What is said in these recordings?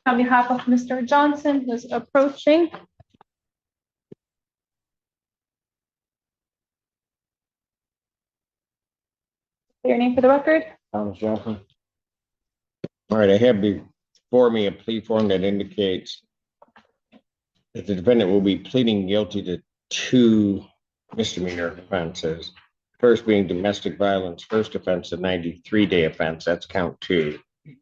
On behalf of Mr. Johnson, who's approaching. Your name for the record? Thomas Johnson. All right, I have before me a plea form that indicates that the defendant will be pleading guilty to 2 misdemeanor offenses. First being domestic violence, first offense, a 93-day offense, that's count 2.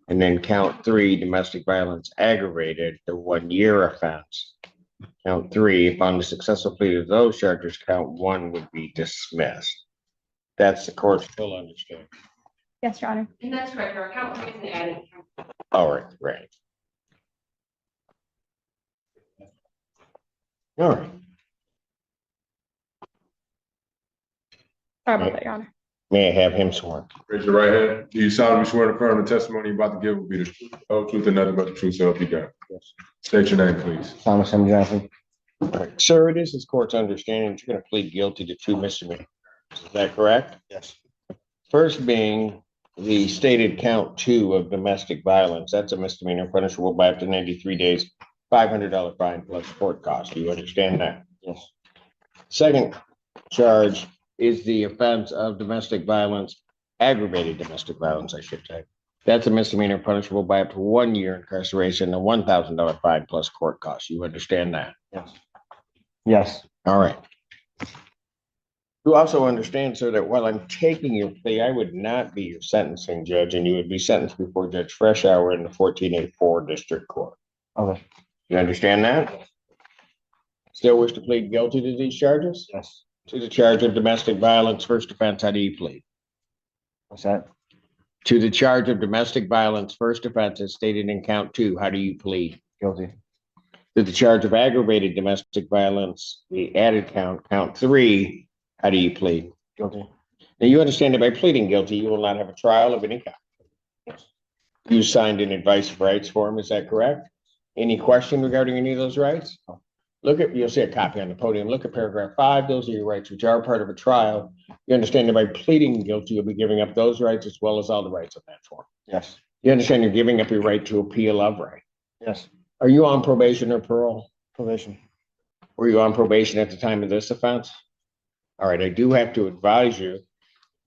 And then count 3, domestic violence aggravated, the 1-year offense. Count 3, upon the successful plea of those charges, count 1 would be dismissed. That's the court still understand. Yes, Your Honor. And that's correct. Our account is an added. All right, right. All right. Sorry about that, Your Honor. May I have him sworn? Raise your right hand. Do you solemnly swear to affirm the testimony you're about to give will be the truth, whole truth, and nothing but the truth, so help you God? Yes. State your name, please. Thomas M. Johnson. All right. Sir, it is this court's understanding that you're going to plead guilty to 2 misdemeanors. Is that correct? Yes. First being the stated count 2 of domestic violence. That's a misdemeanor punishable by up to 93 days, $500 fine plus court cost. Do you understand that? Yes. Second charge is the offense of domestic violence, aggravated domestic violence, I should say. That's a misdemeanor punishable by up to 1 year incarceration and $1,000 fine plus court costs. You understand that? Yes. Yes. All right. You also understand, sir, that while I'm taking your plea, I would not be your sentencing judge, and you would be sentenced before Judge Freshour in the 14A4 District Court. Okay. You understand that? Still wish to plead guilty to these charges? Yes. To the charge of domestic violence, first offense, how do you plead? What's that? To the charge of domestic violence, first offense, as stated in count 2, how do you plead? Guilty. To the charge of aggravated domestic violence, the added count 3, how do you plead? Guilty. Now, you understand that by pleading guilty, you will not have a trial of any kind. Yes. You signed an advice of rights form, is that correct? Any question regarding any of those rights? Look at, you'll see a copy on the podium. Look at paragraph 5. Those are your rights, which are part of a trial. You understand that by pleading guilty, you'll be giving up those rights as well as all the rights of that form. Yes. You understand you're giving up your right to appeal of right. Yes. Are you on probation or parole? Probation. Were you on probation at the time of this offense? All right, I do have to advise you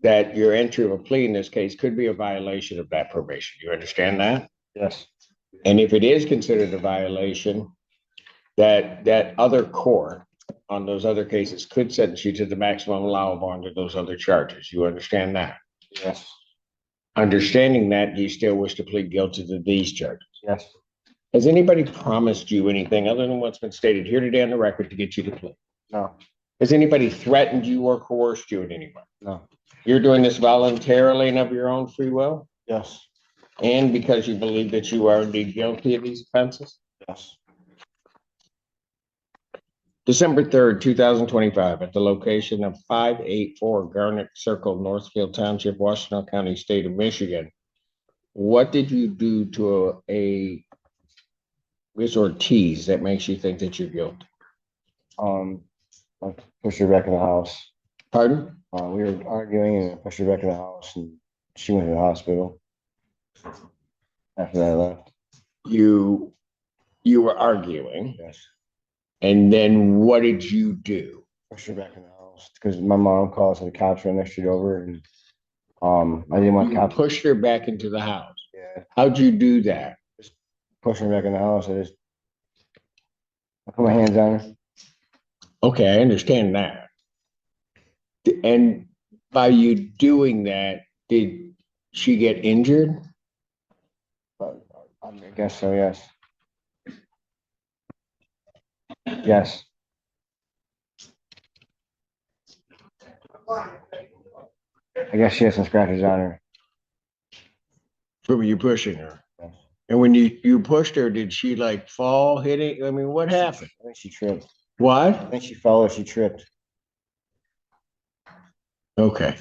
that your entry of a plea in this case could be a violation of that probation. You understand that? Yes. And if it is considered a violation, that other court on those other cases could sentence you to the maximum allowable under those other charges. You understand that? Yes. Understanding that, do you still wish to plead guilty to these charges? Yes. Has anybody promised you anything other than what's been stated here today on the record to get you to plea? No. Has anybody threatened you or coerced you in any way? No. You're doing this voluntarily and of your own free will? Yes. And because you believe that you are indeed guilty of these offenses? Yes. December 3rd, 2025, at the location of 584 Garnet Circle, Northfield Township, Washtenaw County, State of Michigan. What did you do to a Ms. Ortiz that makes you think that you're guilty? I pushed her back in the house. Pardon? We were arguing and I pushed her back in the house and she went to the hospital. After that I left. You were arguing, Yes. and then what did you do? Pushed her back in the house because my mom called, so the cops ran next street over and I didn't want You cops. pushed her back into the house. Yeah. How'd you do that? Pushing her back in the house. I put my hands on her. Okay, I understand that. And by you doing that, did she get injured? But I guess so, yes. Yes. I guess she has some scratches on her. From you pushing her? Yes. And when you pushed her, did she like fall, hit it? I mean, what happened? I think she tripped. I What? think she fell or she tripped. Okay.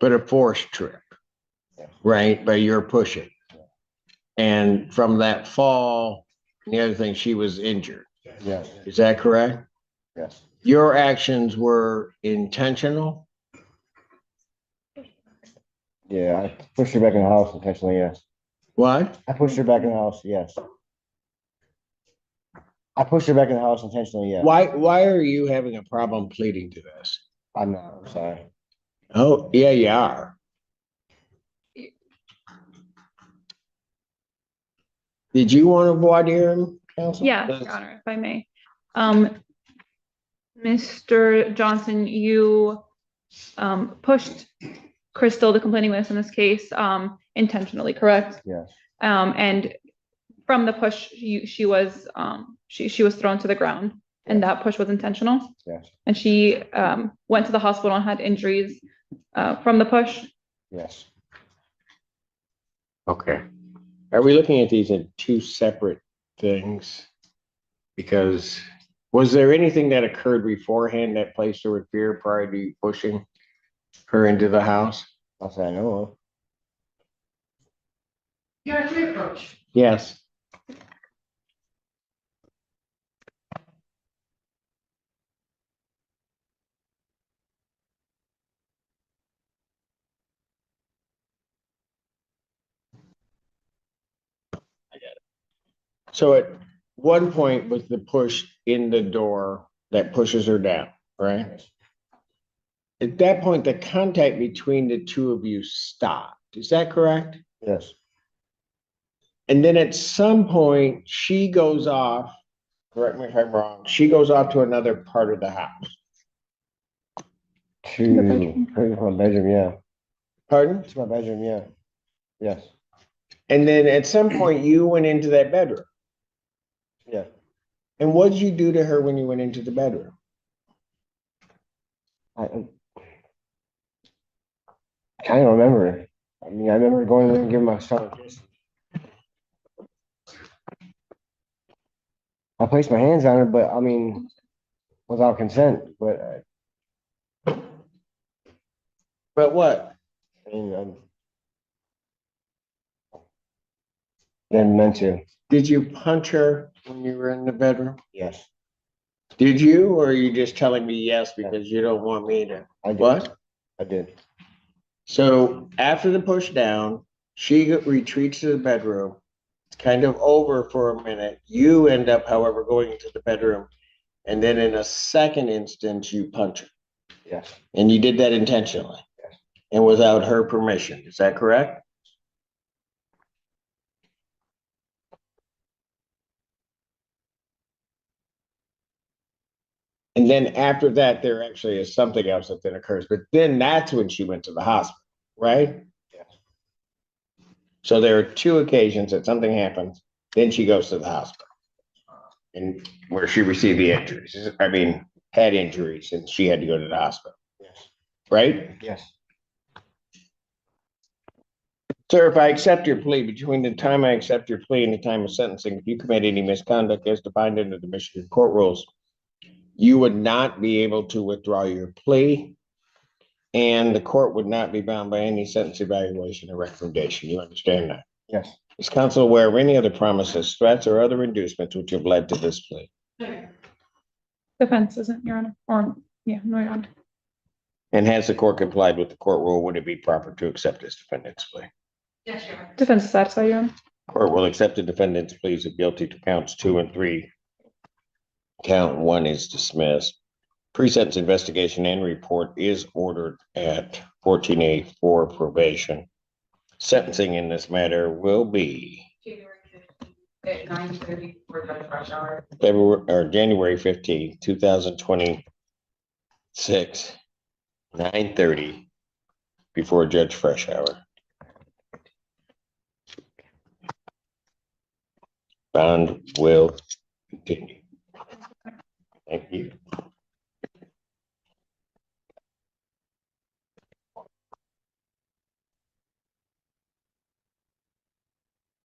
But a forced trip, Yeah. right? By your pushing. And from that fall, the other thing, she was injured. Yes. Is that correct? Yes. Your actions were intentional? Yeah, I pushed her back in the house intentionally, yes. What? I pushed her back in the house, yes. I pushed her back in the house intentionally, yeah. Why are you having a problem pleading to this? I'm not, I'm sorry. Oh, yeah, you are. Did you want to voir dire him, counsel? Yeah, Your Honor, if I may. Mr. Johnson, you pushed Crystal, the complaining witness in this case, intentionally, correct? Yes, And from the push, she was thrown to the ground, and that push was intentional. yes, And she went to the hospital and had injuries from the push. yes. Okay. Are we looking at these in two separate things? Because was there anything that occurred beforehand that placed her with fear prior to you pushing her into the house? I'll say I know of. You're a free approach. Yes. So at one point was the push in the door that pushes her down, right? At that point, the contact between the two of you stopped. Is that correct? Yes, And then at some point, she goes off, correct me if I'm wrong, she goes off to another part of the house. to my bedroom, yeah. Pardon? To my bedroom, yeah. Yes, And then at some point, you went into that bedroom. yeah. And what did you do to her when you went into the bedroom? I kind of remember. I mean, I remember going there and giving my son a kiss. I placed my hands on her, but I mean, without consent, but But what? I mean, didn't meant to. Did you punch her when you were in the bedroom? Yes, Did you, or are you just telling me yes because you don't want me to? I did. What? I did. So after the push down, she retreats to the bedroom. It's kind of over for a minute. You end up, however, going into the bedroom. And then in a second instance, you punch her. Yes, And you did that intentionally. Yes. And without her permission. Is that correct? And then after that, there actually is something else that then occurs. But then that's when she went to the hospital, right? yes, So there are two occasions that something happens, then she goes to the hospital. And where she received the injuries, I mean, had injuries and she had to go to the hospital, yes, right? yes, Sir, if I accept your plea, between the time I accept your plea and the time of sentencing, if you commit any misconduct as defined under the Michigan court rules, you would not be able to withdraw your plea, and the court would not be bound by any sentence evaluation or recommendation. You understand that? yes. Is counsel aware of any other promises, threats, or other inducements which have led to this plea? Defense isn't, Your Honor, or, yeah, no, Your Honor. And has the court complied with the court rule? Would it be proper to accept this defendant's plea? Yes, Your Honor. Defense is satisfied, Your Honor. Court will accept the defendant's pleas of guilty to counts 2 and 3. Count 1 is dismissed. Pre-sentence investigation and report is ordered at 14A for probation. Sentencing in this matter will be January 15th at 9:30 for Judge Rush Hour. January 15, 2026, 9:30 before Judge Fresh Hour. Bond will continue.